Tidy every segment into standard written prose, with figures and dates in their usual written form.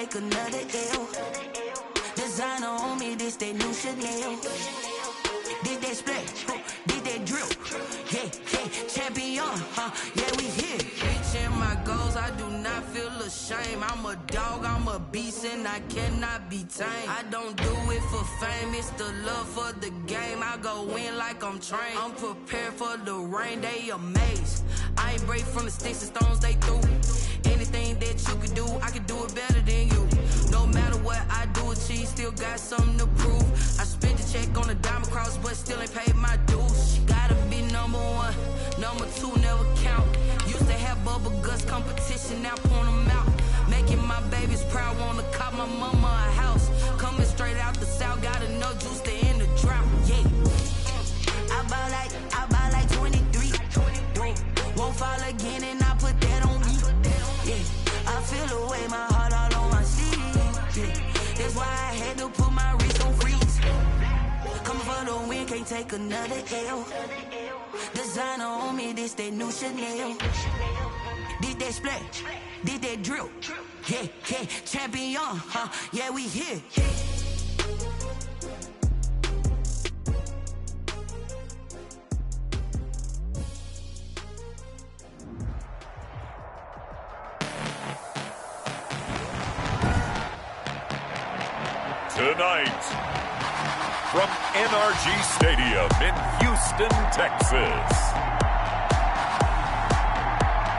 take another L. Designer on me, this that new Chanel. This that splash, this that drip. Yeah, champion, yeah, we here. Reaching my goals, I do not feel ashamed. I'm a dog, I'm a beast, and I cannot be tamed. I don't do it for fame, it's the love for the game. I go in like I'm trained. I'm prepared for the rain, they amazed. I ain't break from the sticks and stones they threw. Anything that you can do, I can do it better than you. No matter what I do, achieve, still got something to prove. I spent the check on the diamond cross, but still ain't paid my dues. Gotta be number one, number two never count. Used to have bubble guts competition, now point them out. Making my babies proud, wanna cop my mama a house. Coming straight out the south, got enough juice to end the drought. Yeah, I buy like 23. Won't fall again, and I put that on me. Yeah, I feel away, my heart all on my sleeve. Yeah, that's why I had to put my wrist on freeze. Coming for the win, can't take another L. Designer on me, this that new Chanel. This that splash, this that drip. Yeah, champion, yeah, we here. Tonight, from NRG Stadium in Houston, Texas,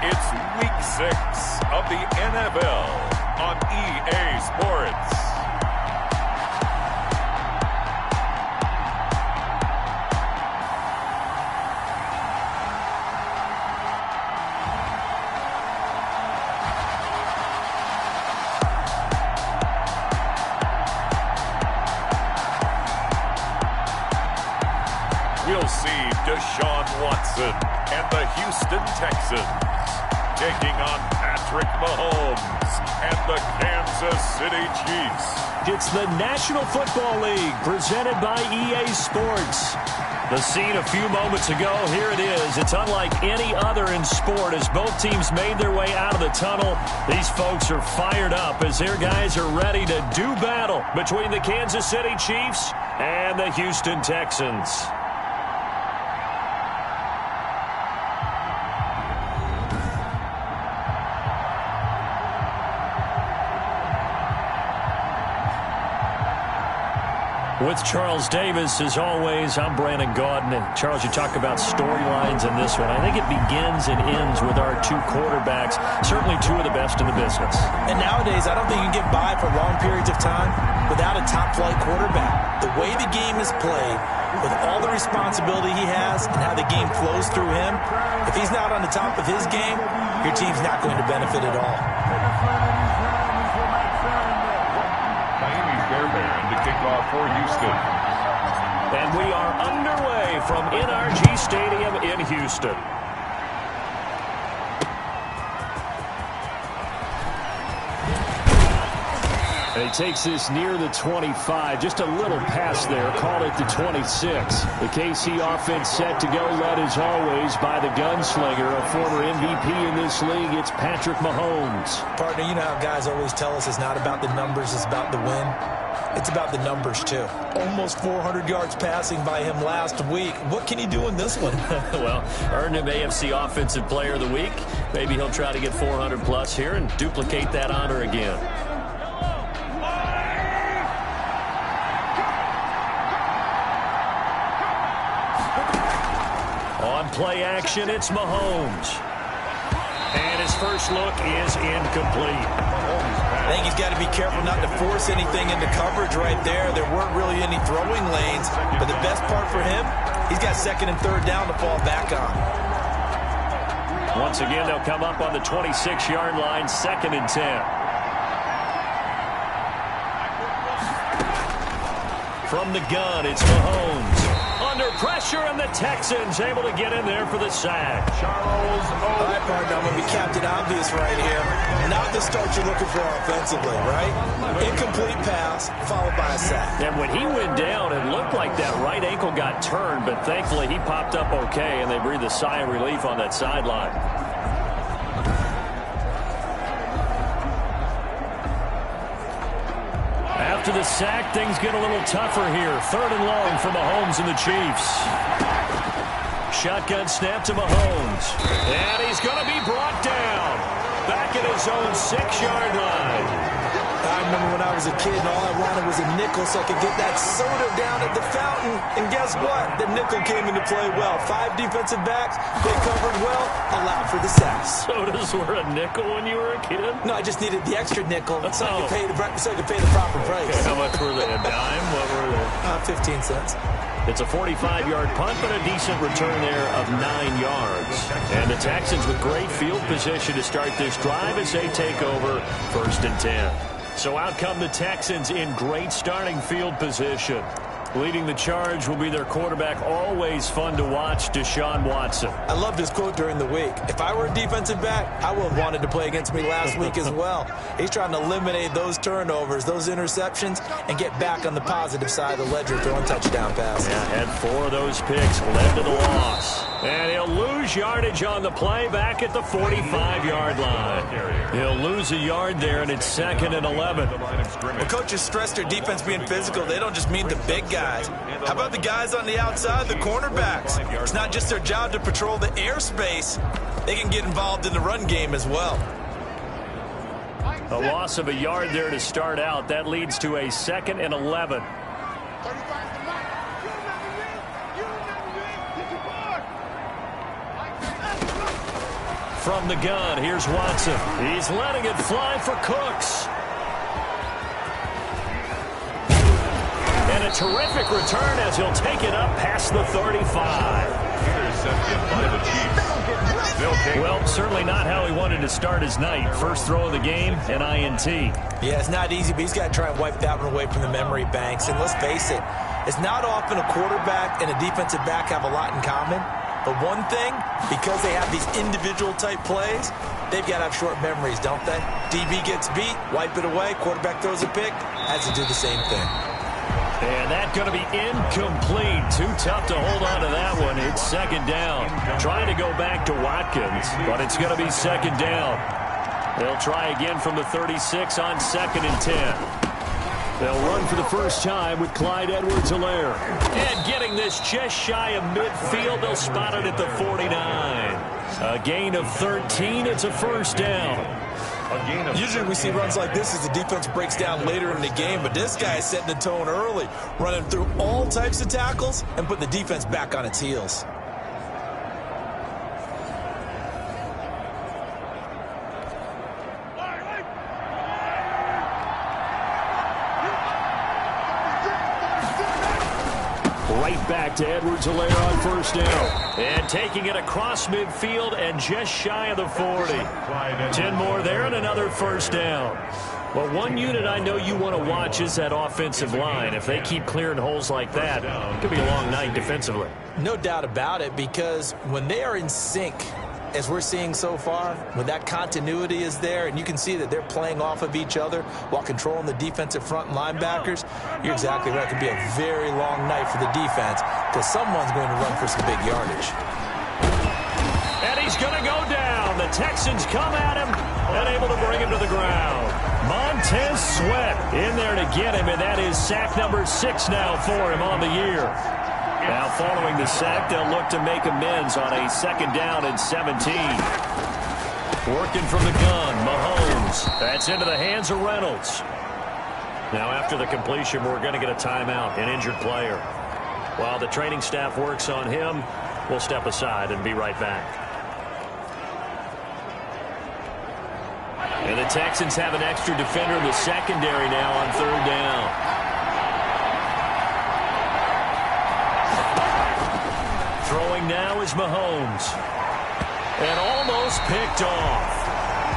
it's Week 6 of the NFL on EA Sports. We'll see Deshaun Watson and the Houston Texans taking on Patrick Mahomes and the Kansas City Chiefs. It's the National Football League presented by EA Sports. The scene a few moments ago, here it is. It's unlike any other in sport as both teams made their way out of the tunnel. These folks are fired up as their guys are ready to do battle between the Kansas City Chiefs and the Houston Texans. With Charles Davis, as always, I'm Brandon Gaudin. And Charles, you talk about storylines in this one. I think it begins and ends with our two quarterbacks, certainly two of the best in the business. And nowadays, I don't think you can get by for long periods of time without a top-flight quarterback. The way the game is played, with all the responsibility he has and how the game flows through him, if he's not on the top of his game, your team's not going to benefit at all. Kickoff for Houston. And we are underway from NRG Stadium in Houston. And he takes this near the 25. Just a little pass there. Call it the 26. The KC offense set to go, led as always by the gunslinger, a former MVP in this league. It's Patrick Mahomes. Partner, you know how guys always tell us it's not about the numbers, it's about the win. It's about the numbers, too. Almost 400 yards passing by him last week. What can he do in this one? Well, earned him AFC Offensive Player of the Week. Maybe he'll try to get 400-plus here and duplicate that honor again. On play action, it's Mahomes. And his first look is incomplete. I think he's got to be careful not to force anything into coverage right there. There weren't really any throwing lanes, but the best part for him, he's got second and third down to fall back on. Once again, they'll come up on the 26-yard line, 2nd and 10. From the gun, it's Mahomes. Under pressure, and the Texans able to get in there for the sack. All right, partner, I'm going to be Captain Obvious right here. Not the start you're looking for offensively, right? Incomplete pass, followed by a sack. And when he went down, it looked like that right ankle got turned, but thankfully he popped up okay, and they breathed a sigh of relief on that sideline. after the sack, things get a little tougher here. 3rd and long for Mahomes and the Chiefs. Shotgun snap to Mahomes. And he's going to be brought down. Back at his own 6-yard line. I remember when I was a kid and all I wanted was a nickel so I could get that soda down at the fountain. And guess what? The nickel came into play well. 5 defensive backs, they covered well, allowed for the sacks. Sodas were a nickel when you were a kid? No, I just needed the extra nickel so I could pay the proper price. Okay, how much were they? A dime? What were they? 15 cents. It's a 45-yard punt, but a decent return there of 9 yards. And the Texans with great field position to start this drive as they take over 1st and 10. So out come the Texans in great starting field position. Leading the charge will be their quarterback, always fun to watch, Deshaun Watson. I loved his quote during the week. If I were a defensive back, I would have wanted to play against me last week as well. He's trying to eliminate those turnovers, those interceptions, and get back on the positive side of the ledger, throwing touchdown passes. Yeah, had 4 of those picks, led to the loss. And he'll lose yardage on the play back at the 45-yard line. He'll lose a yard there, and it's 2nd and 11. When coaches stress their defense being physical, they don't just mean the big guys. How about the guys on the outside, the cornerbacks? It's not just their job to patrol the airspace. They can get involved in the run game as well. A loss of a yard there to start out. That leads to a 2nd and 11. From the gun, here's Watson. He's letting it fly for Cooks. And a terrific return as he'll take it up past the 35. Intercepted by the Chiefs. Well, certainly not how he wanted to start his night. First throw of the game, an INT. Yeah, it's not easy, but he's got to try and wipe that one away from the memory banks. And let's face it, it's not often a quarterback and a defensive back have a lot in common. But one thing, because they have these individual type plays, they've got to have short memories, don't they? DB gets beat, wipe it away, quarterback throws a pick, has to do the same thing. And that's going to be incomplete. Too tough to hold on to that one. It's 2nd down. Trying to go back to Watkins, but it's going to be 2nd down. They'll try again from the 36 on 2nd and 10. They'll run for the first time with Clyde Edwards-Helaire. And getting this just shy of midfield, they'll spot it at the 49. A gain of 13. It's a 1st down. Usually we see runs like this as the defense breaks down later in the game, but this guy is setting the tone early, running through all types of tackles and put the defense back on its heels. Right back to Edwards-Helaire on 1st down. And taking it across midfield and just shy of the 40. 10 more there and another 1st down. Well, one unit I know you want to watch is that offensive line. If they keep clearing holes like that, it could be a long night defensively. No doubt about it, because when they are in sync, as we're seeing so far, when that continuity is there and you can see that they're playing off of each other while controlling the defensive front and linebackers, you're exactly right. It could be a very long night for the defense because someone's going to run for some big yardage. And he's going to go down. The Texans come at him and able to bring him to the ground. Montez Sweat in there to get him, and that is sack number 6 now for him on the year. Now, following the sack, they'll look to make amends on a 2nd down and 17. Working from the gun, Mahomes. That's into the hands of Reynolds. Now, after the completion, we're going to get a timeout, an injured player. While the training staff works on him, we'll step aside and be right back. And the Texans have an extra defender in the secondary now on 3rd down. Throwing now is Mahomes. And almost picked off.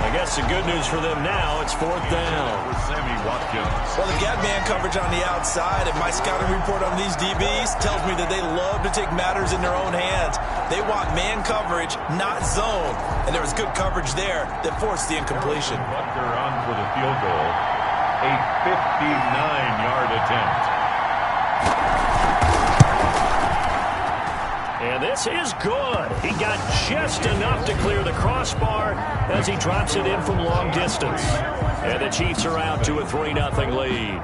I guess the good news for them now, it's 4th down. Well, they've got man coverage on the outside, and my scouting report on these DBs tells me that they love to take matters in their own hands. They want man coverage, not zone. And there was good coverage there that forced the incompletion. Butker on for the field goal. A 59-yard attempt. And this is good. He got just enough to clear the crossbar as he drops it in from long distance. And the Chiefs are out to a 3-0 lead.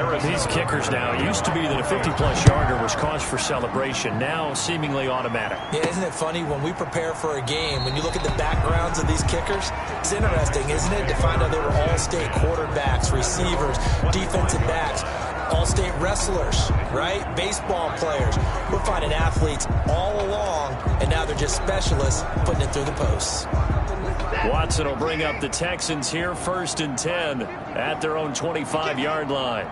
These kickers now, it used to be that a 50-plus yarder was cause for celebration. Now, seemingly automatic. Yeah, isn't it funny when we prepare for a game, when you look at the backgrounds of these kickers, it's interesting, isn't it, to find out they were all-state quarterbacks, receivers, defensive backs, all-state wrestlers, right? Baseball players. We're finding athletes all along, and now they're just specialists putting it through the posts. Watson will bring up the Texans here, 1st and 10 at their own 25-yard line.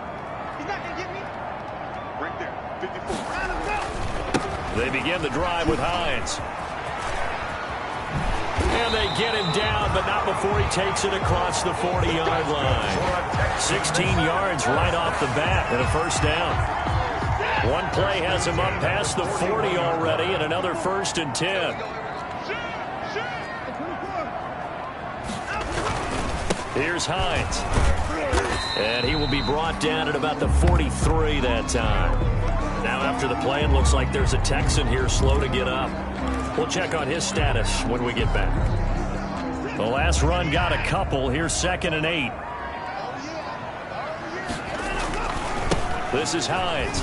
They begin the drive with Hines. And they get him down, but not before he takes it across the 40-yard line. 16 yards right off the bat and a first down. One play has him up past the 40 already, and another 1st and 10. Here's Hines. And he will be brought down at about the 43 that time. Now after the play, it looks like there's a Texan here slow to get up. We'll check on his status when we get back. The last run got a couple. Here's 2nd and 8. This is Hines.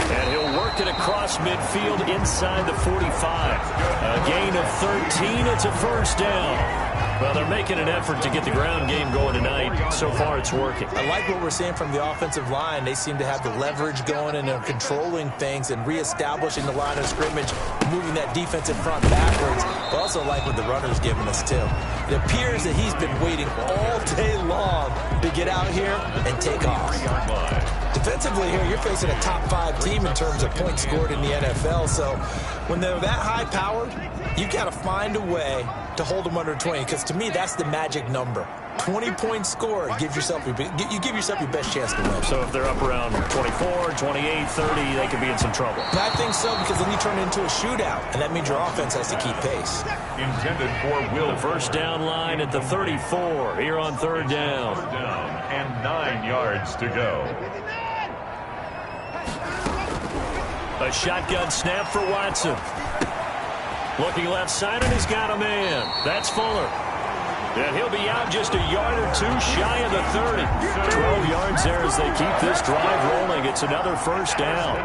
And he'll work it across midfield inside the 45. A gain of 13. It's a first down. Well, they're making an effort to get the ground game going tonight. So far, it's working. I like what we're seeing from the offensive line. They seem to have the leverage going, and they're controlling things and reestablishing the line of scrimmage, moving that defensive front backwards. But also like what the runner's giving us, too. It appears that he's been waiting all day long to get out here and take off. Defensively here, you're facing a top-5 team in terms of points scored in the NFL. So when they're that high-powered, you've got to find a way to hold them under 20, because to me, that's the magic number. 20 points scored, you give yourself your best chance to win. So if they're up around 24, 28, 30, they could be in some trouble. I think so, because then you turn it into a shootout, and that means your offense has to keep pace. Intended for Will. The first down line at the 34 here on 3rd down. 3rd down and 9 yards to go. A shotgun snap for Watson. Looking left side, and he's got a man. That's Fuller. And he'll be out just a yard or two shy of the 30. 12 yards there as they keep this drive rolling. It's another first down.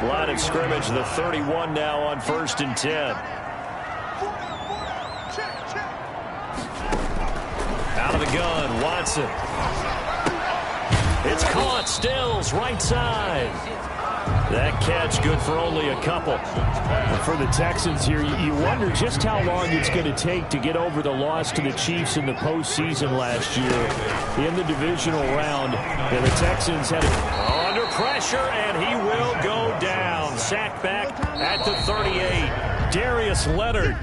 Line of scrimmage, the 31 now on 1st and 10. Out of the gun, Watson. It's caught, Stills, right side. That catch good for only a couple. For the Texans here, you wonder just how long it's going to take to get over the loss to the Chiefs in the postseason last year in the divisional round. And the Texans had under pressure, and he will go down. Sacked back at the 38. Darius Leonard.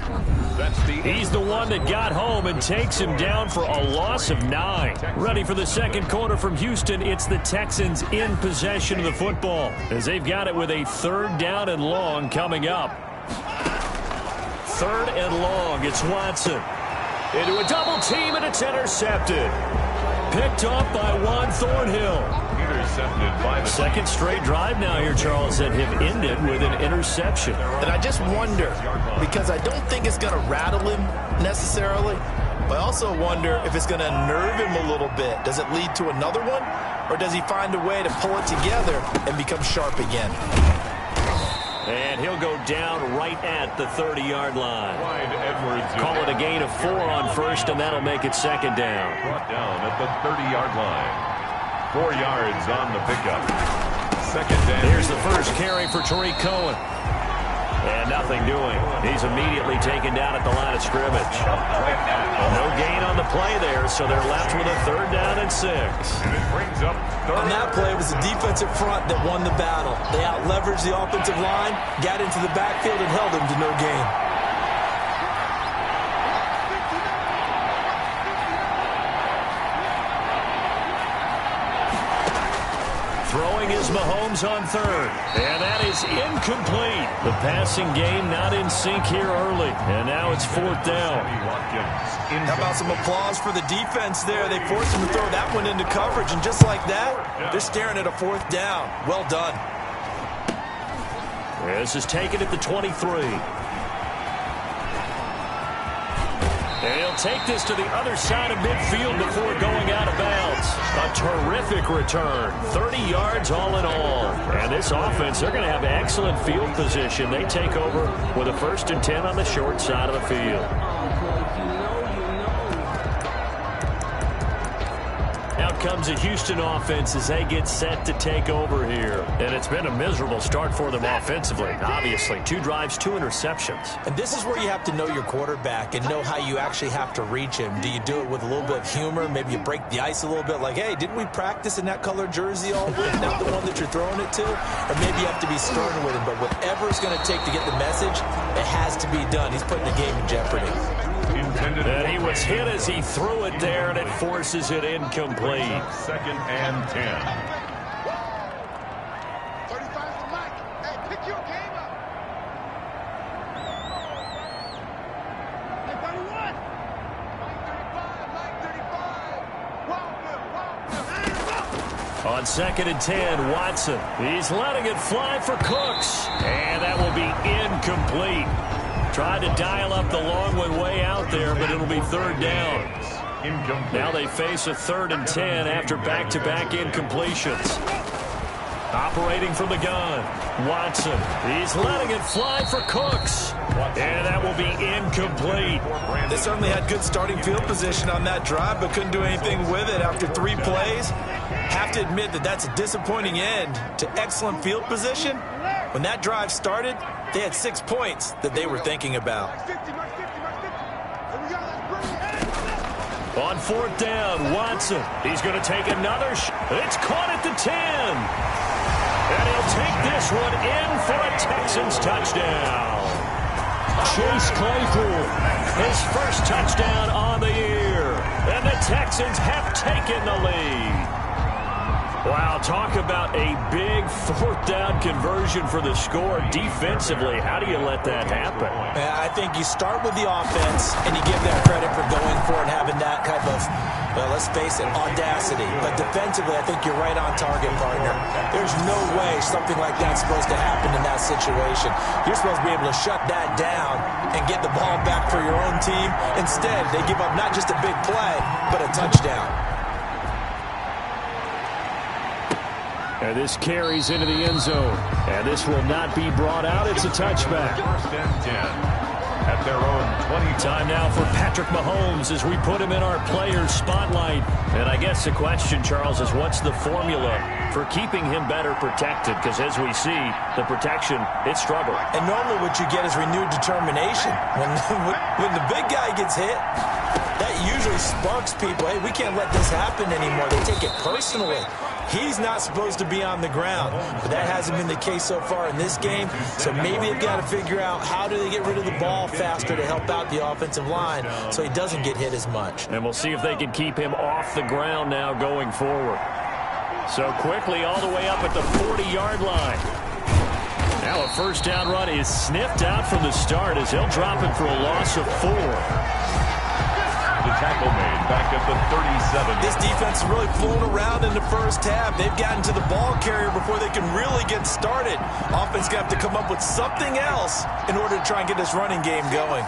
He's the one that got home and takes him down for a loss of 9. Ready for the second quarter from Houston. It's the Texans in possession of the football as they've got it with a 3rd down and long coming up. 3rd and long. It's Watson. Into a double team, and it's intercepted. Picked off by Juan Thornhill. Intercepted by the second straight drive now here, Charles, that have ended with an interception. And I just wonder, because I don't think it's going to rattle him necessarily, but I also wonder if it's going to nerve him a little bit. Does it lead to another one, or does he find a way to pull it together and become sharp again? And he'll go down right at the 30-yard line. Call it a gain of 4 on 1st, and that'll make it 2nd down. Brought down at the 30-yard line. 4 yards on the pickup. 2nd down. Here's the first carry for Tariq Cohen. And nothing doing. He's immediately taken down at the line of scrimmage. No gain on the play there, so they're left with a 3rd down and 6. And it brings up 3rd. On that play, it was the defensive front that won the battle. They out-leveraged the offensive line, got into the backfield, and held them to no gain. Throwing is Mahomes on 3rd. And that is incomplete. The passing game not in sync here early. And now it's 4th down. How about some applause for the defense there? They forced him to throw that one into coverage, and just like that, they're staring at a 4th down. Well done. This is taken at the 23. And he'll take this to the other side of midfield before going out of bounds. A terrific return. 30 yards all in all. And this offense, they're going to have excellent field position. They take over with a 1st and 10 on the short side of the field. Out comes the Houston offense as they get set to take over here. And it's been a miserable start for them offensively. Obviously, 2 drives, 2 interceptions. And this is where you have to know your quarterback and know how you actually have to reach him. Do you do it with a little bit of humor? Maybe you break the ice a little bit like, hey, didn't we practice in that color jersey all week? Not the one that you're throwing it to? Or maybe you have to be stern with him. But whatever it's going to take to get the message, it has to be done. He's putting the game in jeopardy. And he was hit as he threw it there, and it forces it incomplete. 2nd and 10. 35's the mic. Hey, pick your game up. Hey, 31. Mike 35. On 2nd and 10, Watson. He's letting it fly for Cooks. And that will be incomplete. Tried to dial up the long one way out there, but it'll be 3rd down. Now they face a 3rd and 10 after back-to-back incompletions. Operating from the gun, Watson. He's letting it fly for Cooks. And that will be incomplete. They certainly had good starting field position on that drive, but couldn't do anything with it after 3 plays. Have to admit that that's a disappointing end to excellent field position. When that drive started, they had 6 points that they were thinking about. On 4th down, Watson. He's going to take another shot. It's caught at the 10. And he'll take this one in for a Texans touchdown. Chase Claypool, his first touchdown on the year. And the Texans have taken the lead. Wow, talk about a big 4th down conversion for the score. Defensively, how do you let that happen? I think you start with the offense, and you give them credit for going for it, having that kind of, well, let's face it, audacity. But defensively, I think you're right on target, partner. There's no way something like that's supposed to happen in that situation. You're supposed to be able to shut that down and get the ball back for your own team. Instead, they give up not just a big play, but a touchdown. And this carries into the end zone. And this will not be brought out. It's a touchback. 1st and 10. At their own 20. Time now for Patrick Mahomes as we put him in our player spotlight. And I guess the question, Charles, is what's the formula for keeping him better protected? Because as we see, the protection, it struggled. And normally what you get is renewed determination. When the big guy gets hit, that usually sparks people. Hey, we can't let this happen anymore. They take it personally. He's not supposed to be on the ground, but that hasn't been the case so far in this game. So maybe they've got to figure out how do they get rid of the ball faster to help out the offensive line so he doesn't get hit as much. And we'll see if they can keep him off the ground now going forward. So quickly all the way up at the 40-yard line. Now a 1st down run is sniffed out from the start as he'll drop it for a loss of 4. The tackle made back at the 37. This defense has really flown around in the first half. They've gotten to the ball carrier before they can really get started. Offense going to have to come up with something else in order to try and get this running game going.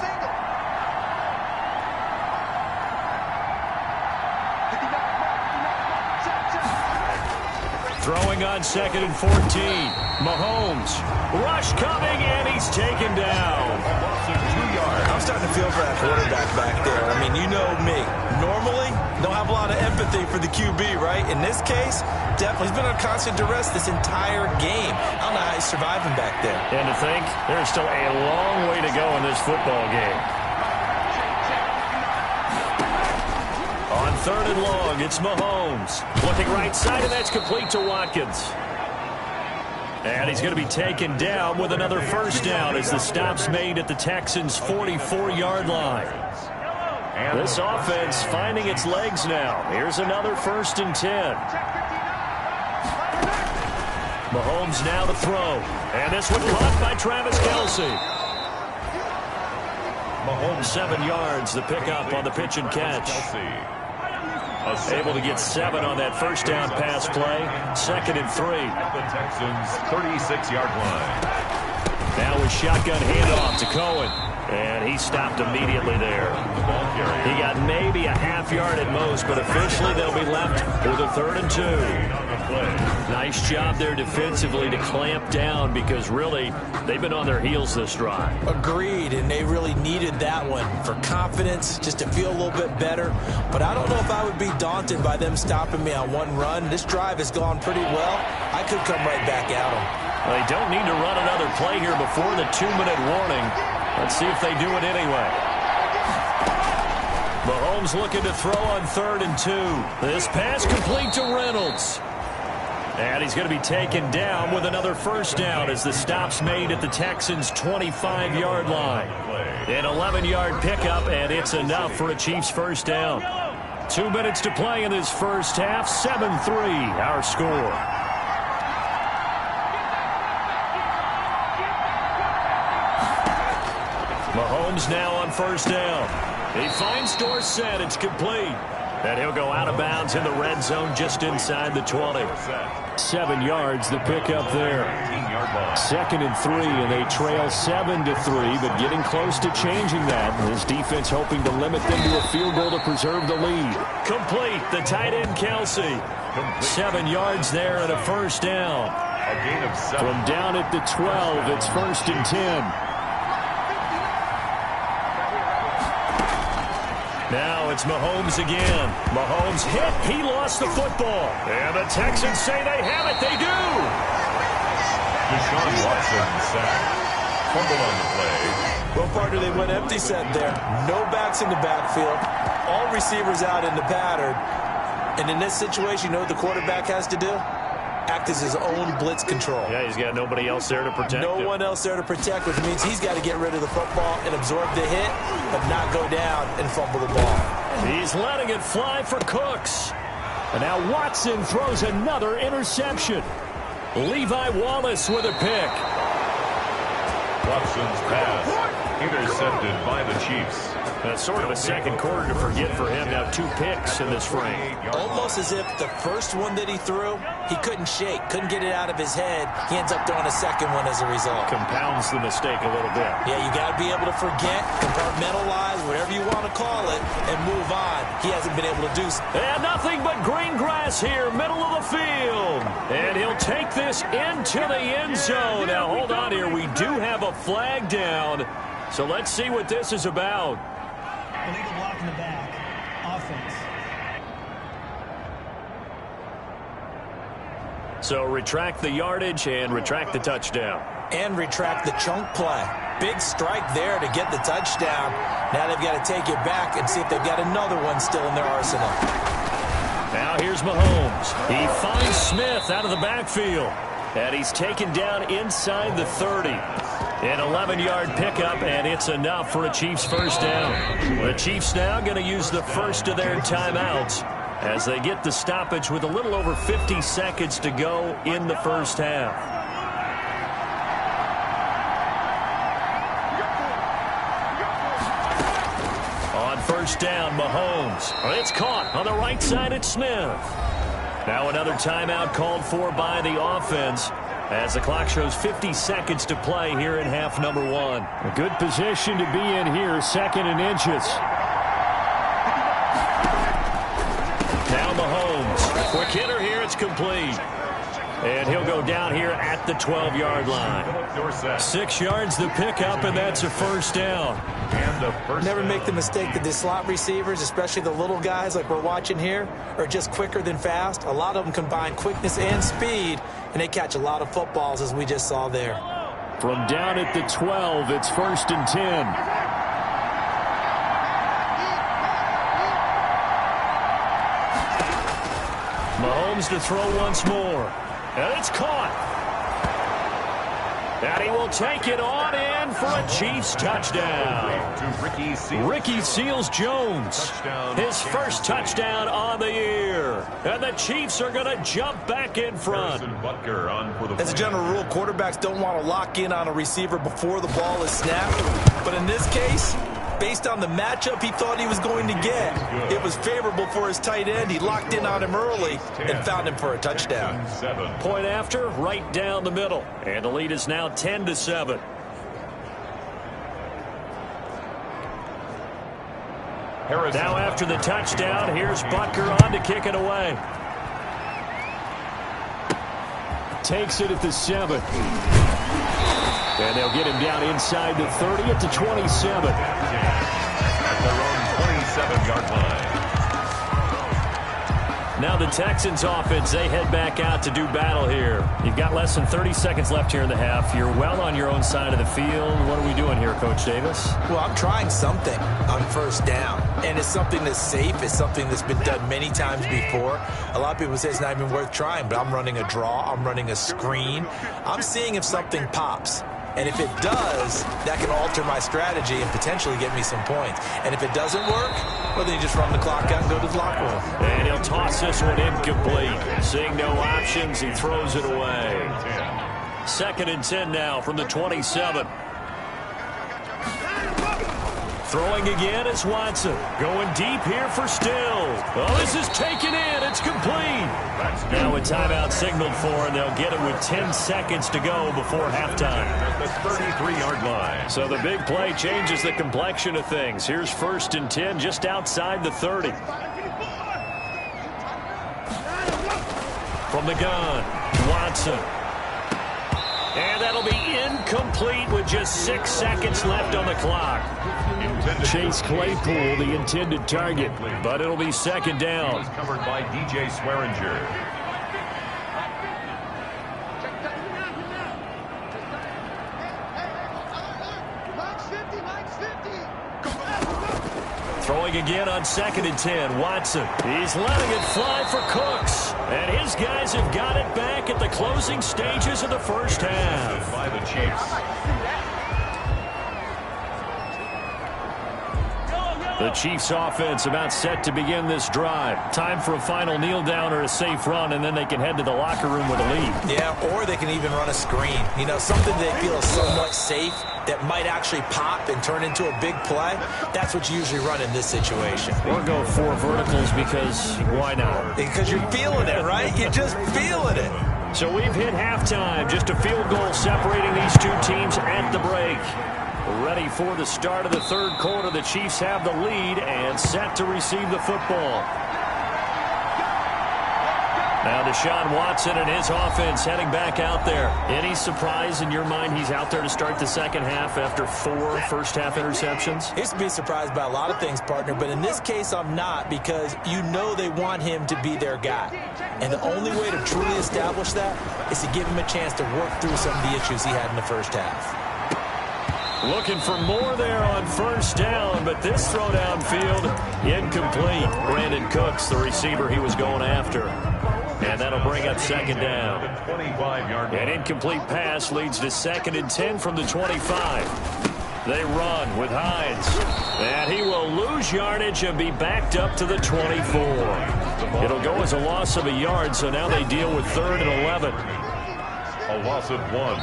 Throwing on 2nd and 14. Mahomes. Rush coming, and he's taken down. I'm starting to feel for that quarterback back there. I mean, you know me. Normally, don't have a lot of empathy for the QB, right? In this case, definitely. He's been on constant duress this entire game. I don't know how he's surviving back there. And to think, there's still a long way to go in this football game. On 3rd and long, it's Mahomes. Looking right side, and that's complete to Watkins. And he's going to be taken down with another 1st down as the stop's made at the Texans' 44-yard line. This offense finding its legs now. Here's another 1st and 10. Mahomes now to throw. And this one caught by Travis Kelce. Mahomes 7 yards, the pickup on the pitch and catch. Able to get 7 on that 1st down pass play. 2nd and 3. At the Texans' 36-yard line. Now with shotgun handoff to Cohen. And he stopped immediately there. He got maybe a half yard at most, but officially they'll be left with a 3rd and 2. Nice job there defensively to clamp down because really they've been on their heels this drive. Agreed, and they really needed that one for confidence, just to feel a little bit better. But I don't know if I would be daunted by them stopping me on one run. This drive has gone pretty well. I could come right back at them. Well, they don't need to run another play here before the 2-minute warning. Let's see if they do it anyway. Mahomes looking to throw on 3rd and 2. This pass complete to Reynolds. And he's going to be taken down with another 1st down as the stop's made at the Texans' 25-yard line. An 11-yard pickup, and it's enough for a Chiefs 1st down. 2 minutes to play in this first half. 7-3 our score. Mahomes now on 1st down. He finds Dorsett. It's complete. And he'll go out of bounds in the red zone just inside the 20. 7 yards, the pickup there. 2nd and 3, and they trail 7-3, but getting close to changing that. His defense hoping to limit them to a field goal to preserve the lead. Complete, the tight end Kelsey. 7 yards there and a 1st down. From down at the 12, it's 1st and 10. Now it's Mahomes again. Mahomes hit. He lost the football. And the Texans say they have it. They do. Deshaun Watson sacked. Fumble on the play. Well, partner, they went empty set there. No backs in the backfield. All receivers out in the pattern. And in this situation, you know what the quarterback has to do? Act as his own blitz control. Yeah, he's got nobody else there to protect No him. one else there to protect, which means he's got to get rid of the football and absorb the hit, but not go down and fumble the ball. He's letting it fly for Cooks. And now Watson throws another interception. Levi Wallace with a pick. Watson's pass intercepted by the Chiefs. That's sort of a second quarter to forget for him. Now 2 picks in this frame. Almost as if the first one that he threw, he couldn't shake, couldn't get it out of his head. He ends up throwing a second one as a result. Compounds the mistake a little bit. Yeah, you got to be able to forget, compartmentalize, whatever you want to call it, and move on. He hasn't been able to do so. And nothing but green grass here, middle of the field. And he'll take this into the end zone. Now, hold on here. We do have a flag down. So let's see what this is about. Illegal block in the back. Offense. So retract the yardage and retract the touchdown. And retract the chunk play. Big strike there to get the touchdown. Now they've got to take it back and see if they've got another one still in their arsenal. Now here's Mahomes. He finds Smith out of the backfield. And he's taken down inside the 30. An 11-yard pickup, and it's enough for a Chiefs 1st down. The Chiefs now going to use the first of their timeouts as they get the stoppage with a little over 50 seconds to go in the first half. On 1st down, Mahomes. It's caught on the right side at Smith. Now another timeout called for by the offense as the clock shows 50 seconds to play here in half number 1. A good position to be in here, 2nd and inches. Now Mahomes. Quick hitter here, it's complete. And he'll go down here at the 12-yard line. 6 yards the pickup, and that's a 1st down. Never make the mistake that the slot receivers, especially the little guys like we're watching here, are just quicker than fast. A lot of them combine quickness and speed, and they catch a lot of footballs, as we just saw there. From down at the 12, it's 1st and 10. Mahomes to throw once more. And it's caught. And he will take it on in for a Chiefs touchdown. Ricky Seals-Jones, his first touchdown on the year. And the Chiefs are going to jump back in front. As a general rule, quarterbacks don't want to lock in on a receiver before the ball is snapped. But in this case, based on the matchup he thought he was going to get, it was favorable for his tight end. He locked in on him early and found him for a touchdown. Point after, right down the middle. And the lead is now 10-7. Now after the touchdown, here's Butker on to kick it away. Takes it at the 7. And they'll get him down inside the 30 at the 27. At their own 27-yard line. Now the Texans offense, they head back out to do battle here. You've got less than 30 seconds left here in the half. You're well on your own side of the field. What are we doing here, Coach Davis? Well, I'm trying something on first down, and it's something that's safe. It's something that's been done many times before. A lot of people say it's not even worth trying, but I'm running a draw. I'm running a screen. I'm seeing if something pops. And if it does, that can alter my strategy and potentially get me some points. And if it doesn't work, well, then you just run the clock out and go to the locker room. And he'll toss this one incomplete. Seeing no options, he throws it away. 2nd and 10 now from the 27. Throwing again, it's Watson. Going deep here for Stills. Oh, this is taken in. It's complete. Now a timeout signaled for, and they'll get it with 10 seconds to go before halftime. At the 33-yard line. So the big play changes the complexion of things. Here's 1st and 10 just outside the 30. From the gun, Watson. And that'll be incomplete with just 6 seconds left on the clock. Chase Claypool, the intended target, but it'll be 2nd down. Covered by DJ Swearinger. Throwing again on 2nd and 10. Watson. He's letting it fly for Cooks. And his guys have got it back at the closing stages of the first half. By the Chiefs. The Chiefs offense about set to begin this drive. Time for a final kneel down or a safe run, and then they can head to the locker room with a lead. Yeah, or they can even run a screen. You know, something they feel is somewhat safe that might actually pop and turn into a big play. That's what you usually run in this situation. Or go 4 verticals because why not? Because you're feeling it, right? You're just feeling it. So we've hit halftime. Just a field goal separating these two teams at the break. Ready for the start of the 3rd quarter. The Chiefs have the lead and set to receive the football. Now Deshaun Watson and his offense heading back out there. Any surprise in your mind he's out there to start the second half after 4 first-half interceptions? It's to be surprised by a lot of things, partner, but in this case I'm not, because you know they want him to be their guy. And the only way to truly establish that is to give him a chance to work through some of the issues he had in the first half. Looking for more there on first down, but this throw downfield incomplete. Brandon Cooks, the receiver he was going after. And that'll bring up 2nd down. An incomplete pass leads to 2nd and 10 from the 25. They run with Hines. And he will lose yardage and be backed up to the 24. It'll go as a loss of a yard, so now they deal with 3rd and 11. A loss of 1.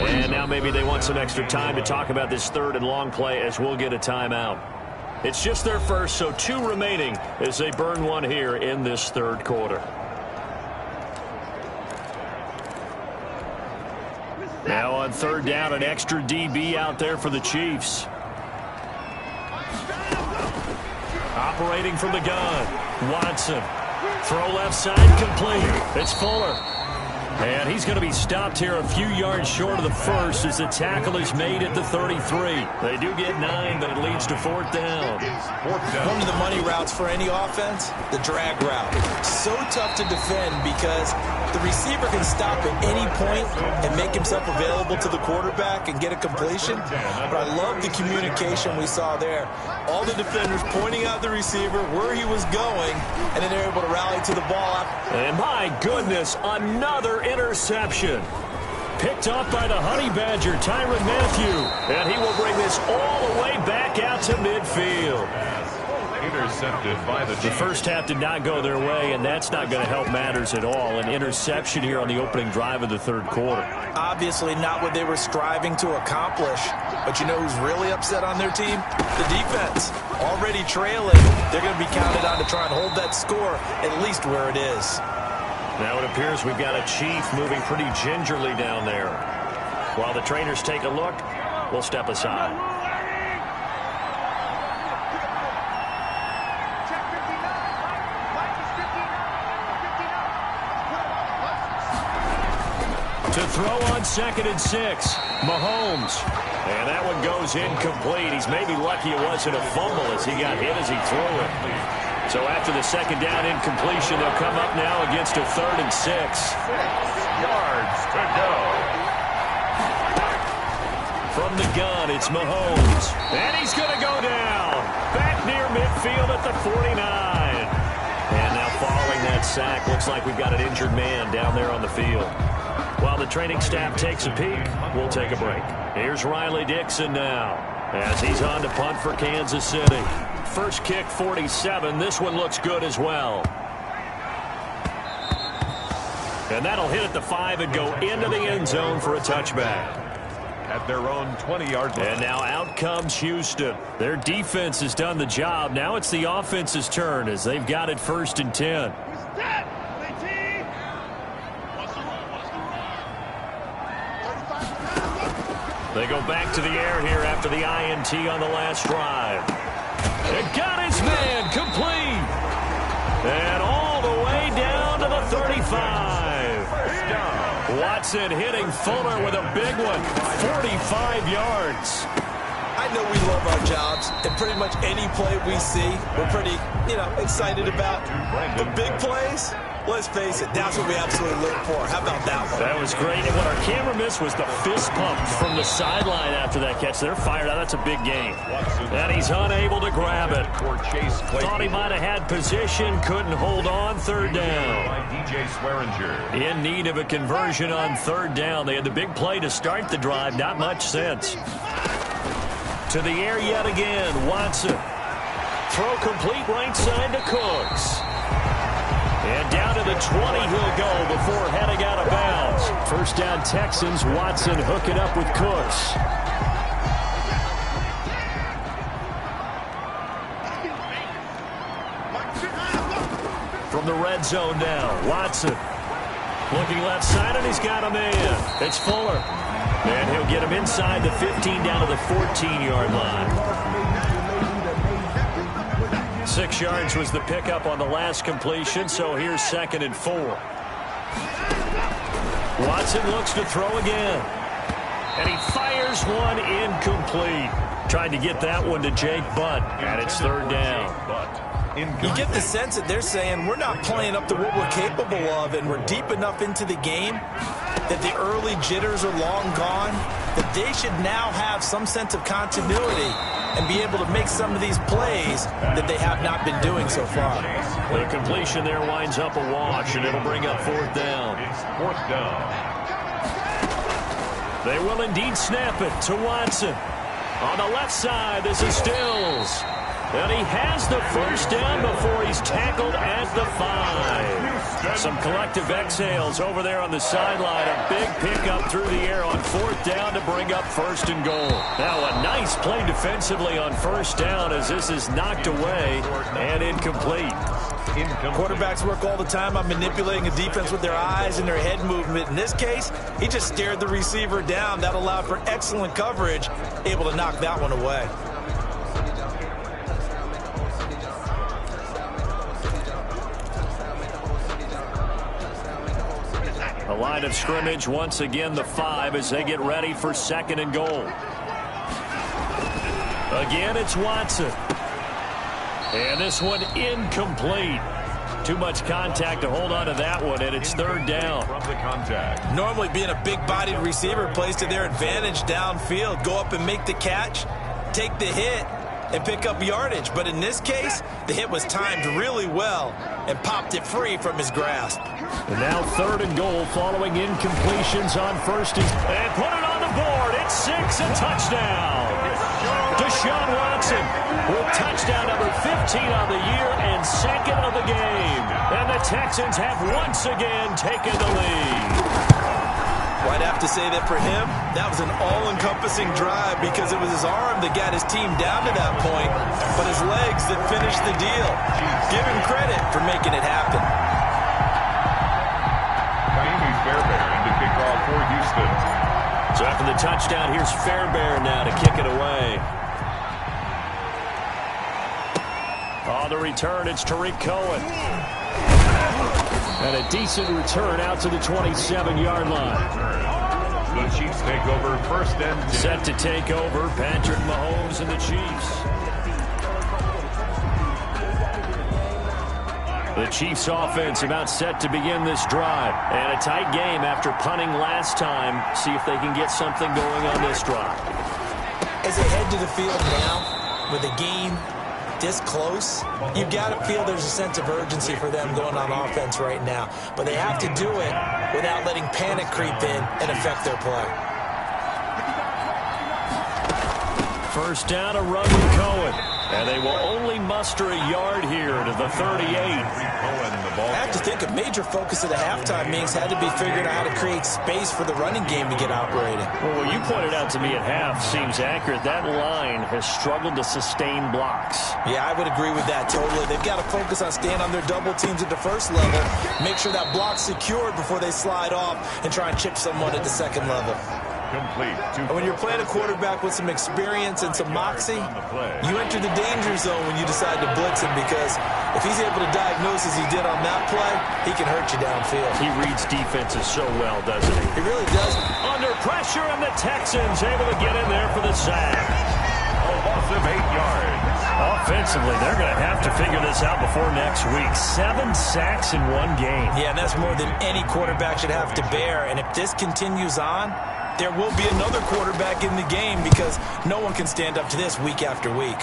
And now maybe they want some extra time to talk about this 3rd and long play as we'll get a timeout. It's just their first, so 2 remaining as they burn 1 here in this 3rd quarter. Now on 3rd down, an extra DB out there for the Chiefs. Operating from the gun, Watson. Throw left side complete. It's Fuller. And he's going to be stopped here a few yards short of the first as the tackle is made at the 33. They do get 9, but it leads to 4th down. One of the money routes for any offense, the drag route. So tough to defend because the receiver can stop at any point and make himself available to the quarterback and get a completion. But I love the communication we saw there. All the defenders pointing out the receiver, where he was going, and then they're able to rally to the ball. And my goodness, another interception. Picked off by the Honey Badger, Tyrann Mathieu. And he will bring this all the way back out to midfield. Intercepted by the Chiefs. The first half did not go their way, and that's not going to help matters at all. An interception here on the opening drive of the 3rd quarter. Obviously not what they were striving to accomplish. But you know who's really upset on their team? The defense. Already trailing. They're going to be counted on to try and hold that score at least where it is. Now it appears we've got a Chief moving pretty gingerly down there. While the trainers take a look, we'll step aside. To throw on 2nd and 6, Mahomes. And that one goes incomplete. He's maybe lucky it wasn't a fumble as he got hit as he threw it. So after the 2nd down incompletion, they'll come up now against a 3rd and 6. 6 yards to go. From the gun, it's Mahomes. And he's going to go down. Back near midfield at the 49. And now following that sack, looks like we've got an injured man down there on the field. While the training staff takes a peek, we'll take a break. Here's Riley Dixon now as he's on to punt for Kansas City. First kick, 47. This one looks good as well. And that'll hit at the 5 and go into the end zone for a touchback. At their own 20-yard line. And now out comes Houston. Their defense has done the job. Now it's the offense's turn as they've got it 1st and 10. They go back to the air here after the INT on the last drive. It got his man complete. And all the way down to the 35. Watson hitting Fuller with a big one. 45 yards. I know we love our jobs, and pretty much any play we see, we're pretty, excited about. The big plays, let's face it, that's what we absolutely look for. How about that one? That was great. And what our camera missed was the fist pump from the sideline after that catch. They're fired out. That's a big game. And he's unable to grab it. Thought he might have had position, couldn't hold on. 3rd down. DJ Swearinger. In need of a conversion on 3rd down. They had the big play to start the drive. Not much sense. To the air yet again. Watson. Throw complete right side to Cooks. And down to the 20 he'll go before heading out of bounds. 1st down Texans. Watson hooking up with Cooks. From the red zone now. Watson. Looking left side, and he's got him in. It's Fuller. And he'll get him inside the 15 down to the 14-yard line. 6 yards was the pickup on the last completion, so here's 2nd and 4. Watson looks to throw again. And he fires one incomplete. Tried to get that one to Jake Butt, and it's 3rd down. You get the sense that they're saying we're not playing up to what we're capable of, and we're deep enough into the game that the early jitters are long gone, that they should now have some sense of continuity and be able to make some of these plays that they have not been doing so far. The completion there winds up a wash, and it'll bring up 4th down. It's 4th down. They will indeed snap it to Watson. On the left side, this is Stills. And he has the 1st down before he's tackled at the 5. Some collective exhales over there on the sideline. A big pickup through the air on 4th down to bring up 1st and goal. Now a nice play defensively on 1st down as this is knocked away and incomplete. Quarterbacks work all the time on manipulating a defense with their eyes and their head movement. In this case, he just stared the receiver down. That allowed for excellent coverage, able to knock that one away. The line of scrimmage, once again, the 5 as they get ready for 2nd and goal. Again, it's Watson. And this one incomplete. Too much contact to hold on to that one, and it's 3rd down. From the contact. Normally being a big-bodied receiver plays to their advantage downfield. Go up and make the catch, take the hit, and pick up yardage. But in this case, the hit was timed really well and popped it free from his grasp. And now 3rd and goal following incompletions on 1st and put it on the board. It's 6, a touchdown. Deshaun Watson with touchdown number 15 on the year and 2nd of the game. And the Texans have once again taken the lead. Well, I'd have to say that for him, that was an all-encompassing drive because it was his arm that got his team down to that point, but his legs that finished the deal. Give him credit for making it happen. Fairbairn to kick off for Houston. So after the touchdown, here's Fairbairn now to kick it away. On the return, it's Tariq Cohen. And a decent return out to the 27-yard line. The Chiefs take over first and 10. Set to take over, Patrick Mahomes and the Chiefs. The Chiefs offense about set to begin this drive. And a tight game after punting last time. See if they can get something going on this drive. As they head to the field now, with a game this close, you've got to feel there's a sense of urgency for them going on offense right now. But they have to do it without letting panic creep in and affect their play. First down, a run with Cohen. And they will only muster a yard here to the 38. I have to think a major focus of the halftime meetings had to be figuring out how to create space for the running game to get operating. Well, what you pointed out to me at half seems accurate. That line has struggled to sustain blocks. Yeah, I would agree with that totally. They've got to focus on staying on their double teams at the first level, make sure that block's secured before they slide off and try and chip someone at the second level. Complete. And when you're playing a quarterback with some experience and some moxie, you enter the danger zone when you decide to blitz him, because if he's able to diagnose as he did on that play, he can hurt you downfield. He reads defenses so well, doesn't he? He really does. Under pressure, and the Texans able to get in there for the sack. A loss of 8 yards. Offensively, they're going to have to figure this out before next week. 7 sacks in one game. Yeah, and that's more than any quarterback should have to bear. And if this continues on, there will be another quarterback in the game, because no one can stand up to this week after week.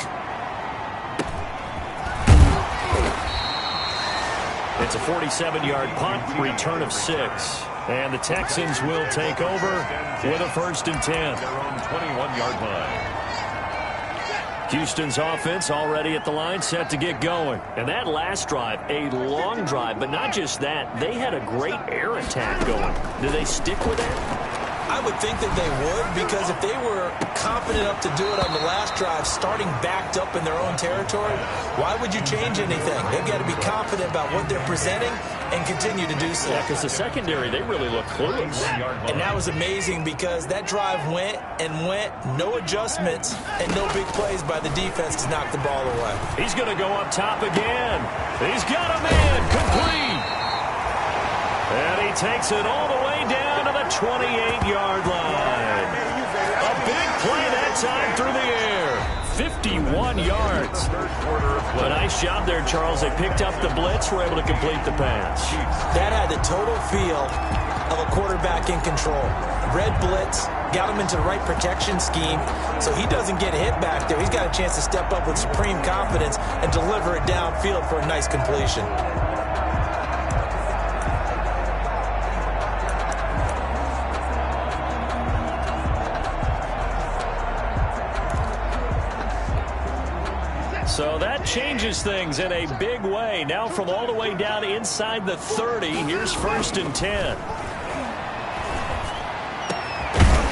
It's a 47-yard punt, return of 6. And the Texans will take over with a first and 10. Their own 21-yard line. Houston's offense already at the line, set to get going. And that last drive, a long drive, but not just that. They had a great air attack going. Do they stick with that? I would think that they would, because if they were confident enough to do it on the last drive, starting backed up in their own territory, why would you change anything? They've got to be confident about what they're presenting and continue to do so. Yeah, because the secondary, they really look clueless. And that was amazing, because that drive went and went, no adjustments and no big plays by the defense to knock the ball away. He's going to go up top again. He's got him in, complete. And he takes it all the way down to the 28-yard line. A big play that time through the air. 51 yards. A nice job there, Charles. They picked up the blitz, were able to complete the pass. That had the total feel of a quarterback in control. Red blitz, got him into the right protection scheme, so he doesn't get hit back there. He's got a chance to step up with supreme confidence and deliver it downfield for a nice completion. So that changes things in a big way. Now from all the way down inside the 30, here's first and 10.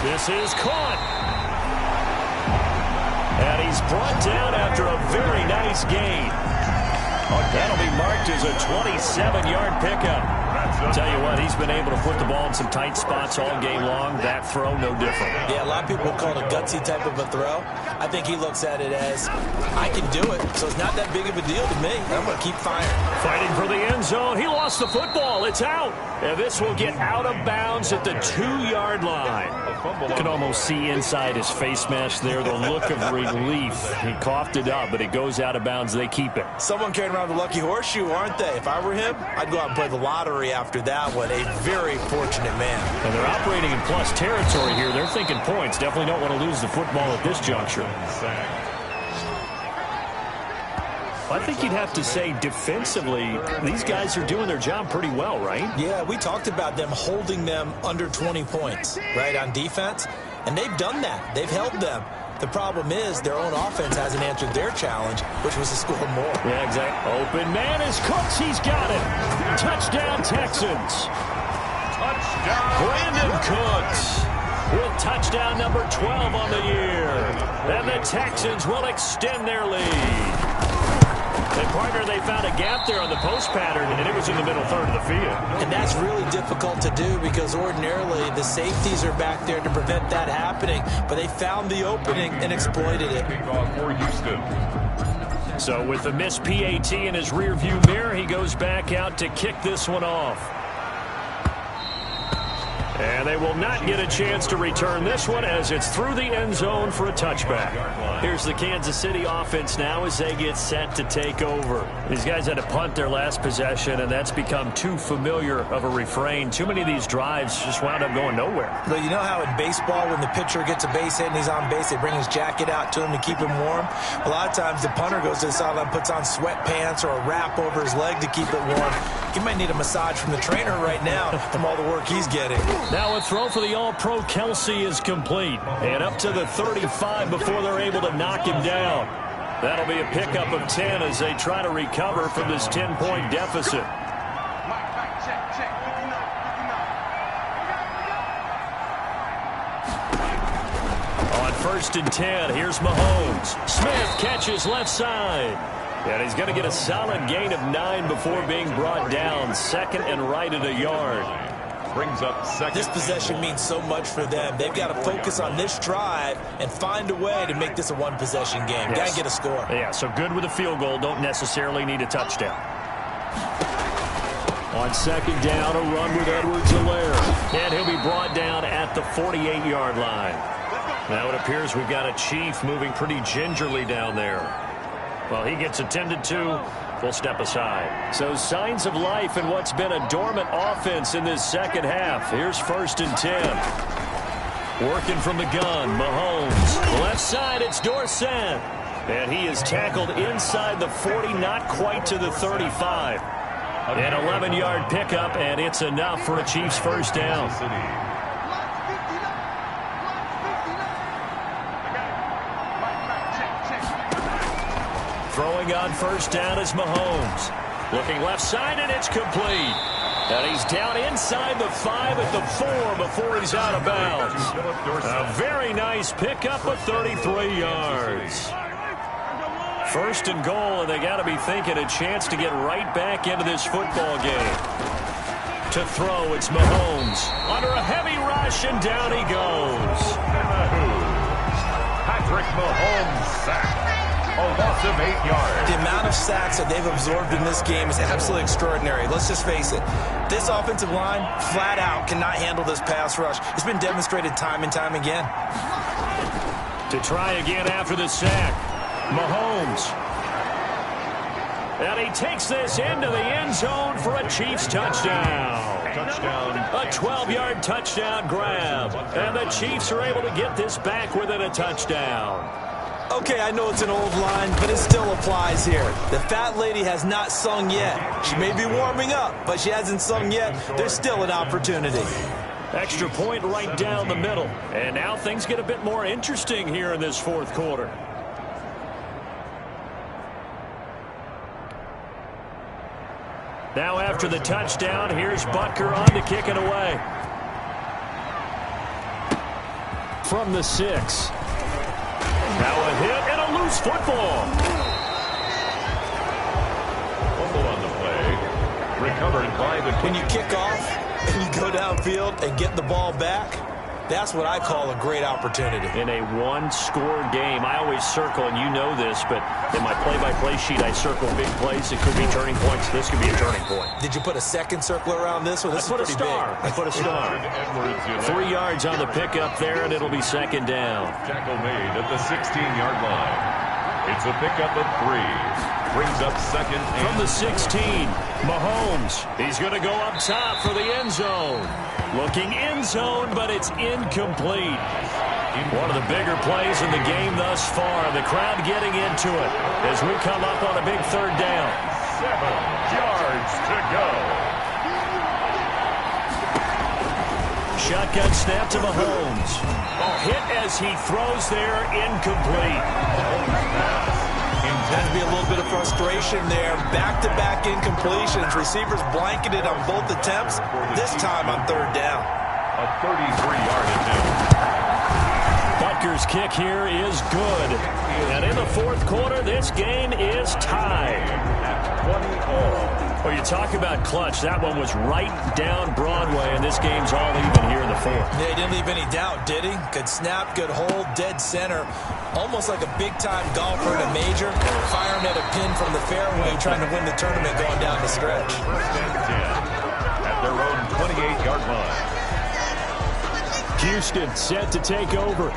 This is caught. And he's brought down after a very nice gain. That'll be marked as a 27-yard pickup. Tell you what, he's been able to put the ball in some tight spots all game long. That throw, no different. Yeah, a lot of people call it a gutsy type of a throw. I think he looks at it as, I can do it, so it's not that big of a deal to me. I'm going to keep firing. Fighting for the end zone. He lost the football. It's out. And this will get out of bounds at the 2-yard line. You can almost see inside his face mask there the look of relief. He coughed it up, but it goes out of bounds. They keep it. Someone carrying around the lucky horseshoe, aren't they? If I were him, I'd go out and play the lottery after that one. A very fortunate man. And they're operating in plus territory here. They're thinking points. Definitely don't want to lose the football at this juncture. I think you'd have to say defensively, these guys are doing their job pretty well, right? Yeah, we talked about them holding them under 20 points, right, on defense. And they've done that. They've held them. The problem is their own offense hasn't answered their challenge, which was to score more. Yeah, exactly. Open man is Cooks. He's got it. Touchdown, Texans. Touchdown. Brandon Cooks with touchdown number 12 on the year. And the Texans will extend their lead. And, partner, they found a gap there on the post pattern, and it was in the middle third of the field. And that's really difficult to do, because ordinarily the safeties are back there to prevent that happening. But they found the opening and exploited it. Kickoff for Houston. So with the missed PAT in his rearview mirror, he goes back out to kick this one off. And they will not get a chance to return this one as it's through the end zone for a touchback. Here's the Kansas City offense now as they get set to take over. These guys had to punt their last possession, and that's become too familiar of a refrain. Too many of these drives just wound up going nowhere. Look, you know how in baseball when the pitcher gets a base hit and he's on base, they bring his jacket out to him to keep him warm? A lot of times the punter goes to the sideline, puts on sweatpants or a wrap over his leg to keep it warm. He might need a massage from the trainer right now from all the work he's getting. Now a throw for the All-Pro Kelsey is complete. And up to the 35 before they're able to knock him down. That'll be a pickup of 10 as they try to recover from this 10-point deficit. On 1st and 10, here's Mahomes. Smith catches left side. And he's going to get a solid gain of 9 before being brought down. 2nd and right at a yard. Brings up second. This possession means so much for them. They've got to focus on this drive and find a way to make this a one-possession game. Yes. Got to get a score. Yeah, so good with a field goal. Don't necessarily need a touchdown. On 2nd down, a run with Edwards-Helaire. And he'll be brought down at the 48-yard line. Now it appears we've got a Chief moving pretty gingerly down there. Well, he gets attended to. We'll step aside. So signs of life in what's been a dormant offense in this second half. Here's 1st and 10. Working from the gun, Mahomes. Left side, it's Dorsett. And he is tackled inside the 40, not quite to the 35. An 11-yard pickup, and it's enough for a Chiefs first down. Throwing on 1st down is Mahomes. Looking left side, and it's complete. And he's down inside the 5 at the 4 before he's out of bounds. A very nice pickup of 33 yards. 1st and goal, and they got to be thinking a chance to get right back into this football game. To throw, it's Mahomes. Under a heavy rush, and down he goes. Patrick Mahomes sacked. A loss of 8 yards. The amount of sacks that they've absorbed in this game is absolutely extraordinary. Let's just face it. This offensive line, flat out, cannot handle this pass rush. It's been demonstrated time and time again. To try again after the sack, Mahomes. And he takes this into the end zone for a Chiefs touchdown. A 12-yard touchdown grab. And the Chiefs are able to get this back within a touchdown. Okay, I know it's an old line, but it still applies here. The fat lady has not sung yet. She may be warming up, but she hasn't sung yet. There's still an opportunity. Extra point right down the middle. And now things get a bit more interesting here in this 4th quarter. Now after the touchdown, here's Butker on to kick it away. From the 6. Now a hit and a loose football. Fumble on the play. Recovered by the... When you kick off and you go downfield and get the ball back, that's what I call a great opportunity. In a one-score game, I always circle, and you know this, but in my play-by-play sheet, I circle big plays. It could be turning points. This could be a turning point. Did you put a second circle around this one? This I put is a pretty star. big. I put a star. 3 yards on the pickup there, and it'll be 2nd down. Tackle made at the 16-yard line. It's a pickup of 3. Brings up 2nd and... From the 16, Mahomes. He's going to go up top for the end zone. Looking end zone, but it's incomplete. One of the bigger plays in the game thus far. The crowd getting into it as we come up on a big 3rd down. 7 yards to go. Shotgun snap to Mahomes. Hit as he throws there, incomplete. Had to be a little bit of frustration there. Back-to-back incompletions. Receivers blanketed on both attempts. This time on 3rd down. A 33-yard attempt. Butker's kick here is good. And in the 4th quarter, this game is tied At 20 all. Well, you talk about clutch. That one was right down Broadway, and this game's all even here in the fourth. Yeah, he didn't leave any doubt, did he? Good snap, good hold, dead center. Almost like a big-time golfer in a major, firing at a pin from the fairway, trying to win the tournament going down the stretch. First and 10 at their own 28-yard line. Houston set to take over.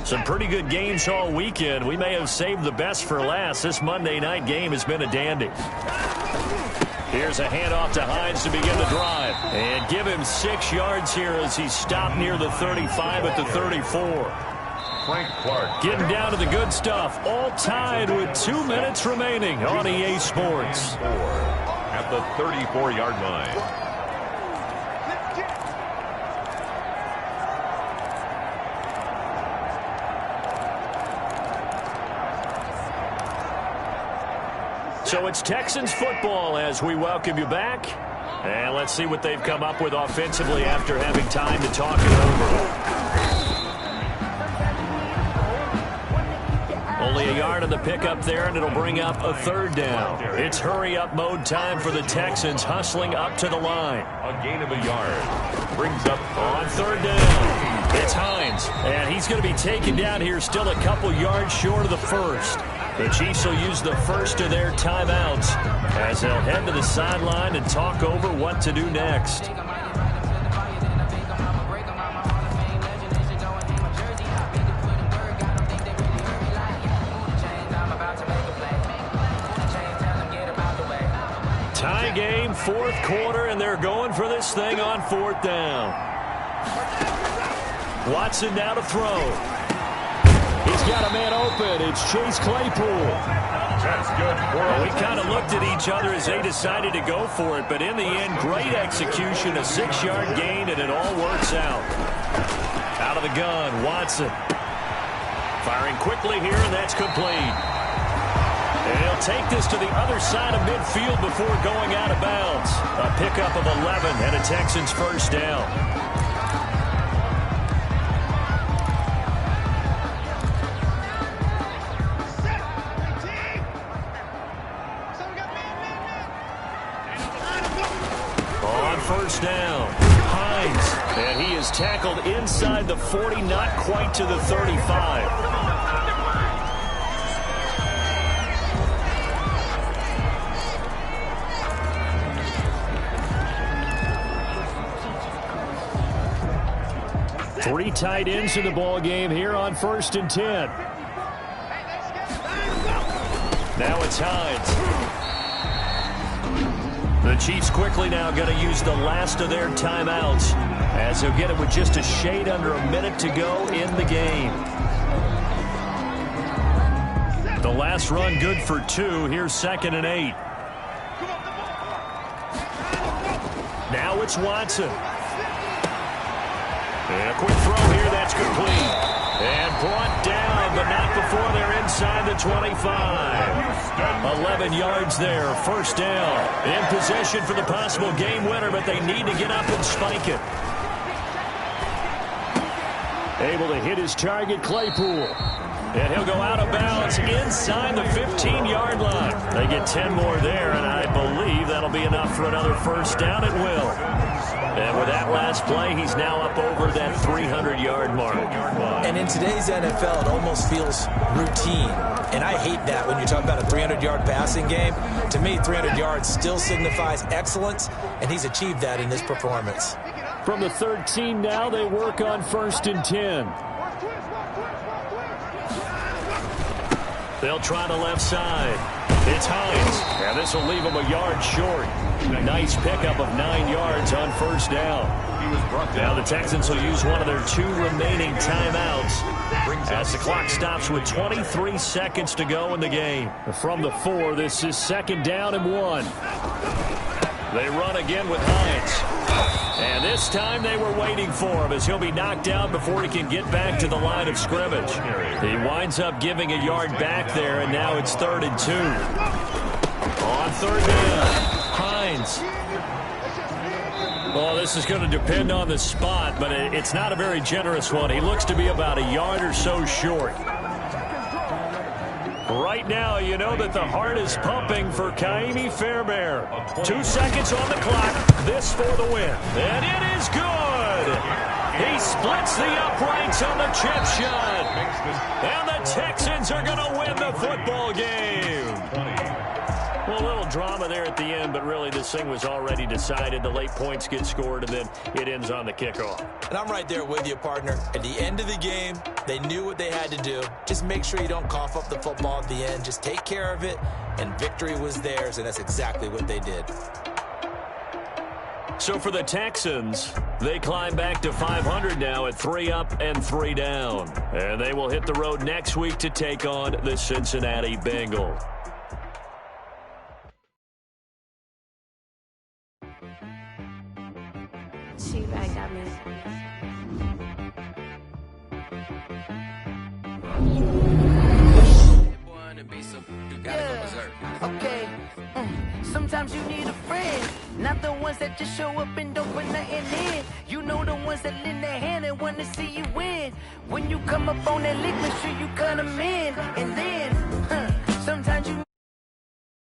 Some pretty good games all weekend. We may have saved the best for last. This Monday night game has been a dandy. Here's a handoff to Hines to begin the drive. And give him 6 yards here as he stopped near the 35 at the 34. Frank Clark getting down to the good stuff. All tied with 2 minutes remaining on EA Sports. At the 34-yard line. So it's Texans football as we welcome you back. And let's see what they've come up with offensively after having time to talk it over. Only a yard on the pickup there, and it'll bring up a 3rd down. It's hurry-up mode time for the Texans, hustling up to the line. A gain of a yard. Brings up on 3rd down. It's Hines, and he's going to be taken down here still a couple yards short of the first. The Chiefs will use the first of their timeouts as they'll head to the sideline and talk over what to do next. Tie game, 4th quarter, and they're going for this thing on 4th down. Watson now to throw. He's got a man open. It's Chase Claypool. That's good. Well, we kind of looked at each other as they decided to go for it, but in the end, great execution, a 6-yard gain, and it all works out. Out of the gun, Watson. Firing quickly here, and that's complete. And he'll take this to the other side of midfield before going out of bounds. A pickup of 11 and a Texans first down. First down, Hines, and he is tackled inside the 40, not quite to the 35. Three tight ends in the ball game here on 1st and 10. Now it's Hines. The Chiefs quickly now going to use the last of their timeouts as they'll get it with just a shade under a minute to go in the game. The last run good for 2. Here's 2nd and 8. Now it's Watson. And a quick throw here. That's complete. And brought down, but not before they're inside the 25. 11 yards there, 1st down. In possession for the possible game winner, but they need to get up and spike it. Able to hit his target, Claypool. And he'll go out of bounds inside the 15-yard line. They get 10 more there, and I believe that'll be enough for another 1st down. It will. And with that last play, he's now up over that 300-yard mark. And in today's NFL, it almost feels routine. And I hate that when you talk about a 300-yard passing game. To me, 300 yards still signifies excellence, and he's achieved that in this performance. From the 13 now, they work on 1st and 10. They'll try the left side. It's Hines. And this will leave him a yard short. A nice pickup of 9 yards on 1st down. Now the Texans will use one of their 2 remaining timeouts as the clock stops with 23 seconds to go in the game. From the 4, this is 2nd down and 1. They run again with Hines. And this time they were waiting for him as he'll be knocked down before he can get back to the line of scrimmage. He winds up giving a yard back there, and now it's 3rd and 2. On 3rd down, Hines. Well, this is going to depend on the spot, but it's not a very generous one. He looks to be about a yard or so short. Right now, you know that the heart is pumping for Kaimi Fairbairn. 2 seconds on the clock. This for the win. And it is good. He splits the uprights on the chip shot. And the Texans are going to win the football game. Well, a little drama there at the end, but really this thing was already decided. The late points get scored, and then it ends on the kickoff. And I'm right there with you, partner. At the end of the game, they knew what they had to do. Just make sure you don't cough up the football at the end. Just take care of it, and victory was theirs, and that's exactly what they did. So for the Texans, they climb back to 500 now at 3 up and 3 down. And they will hit the road next week to take on the Cincinnati Bengals. Okay. Sometimes you need a friend, not the ones that just show up and don't put nothing in. You know the ones that lend their hand and want to see you win. When you come up on that lick, make sure you cut them in. And then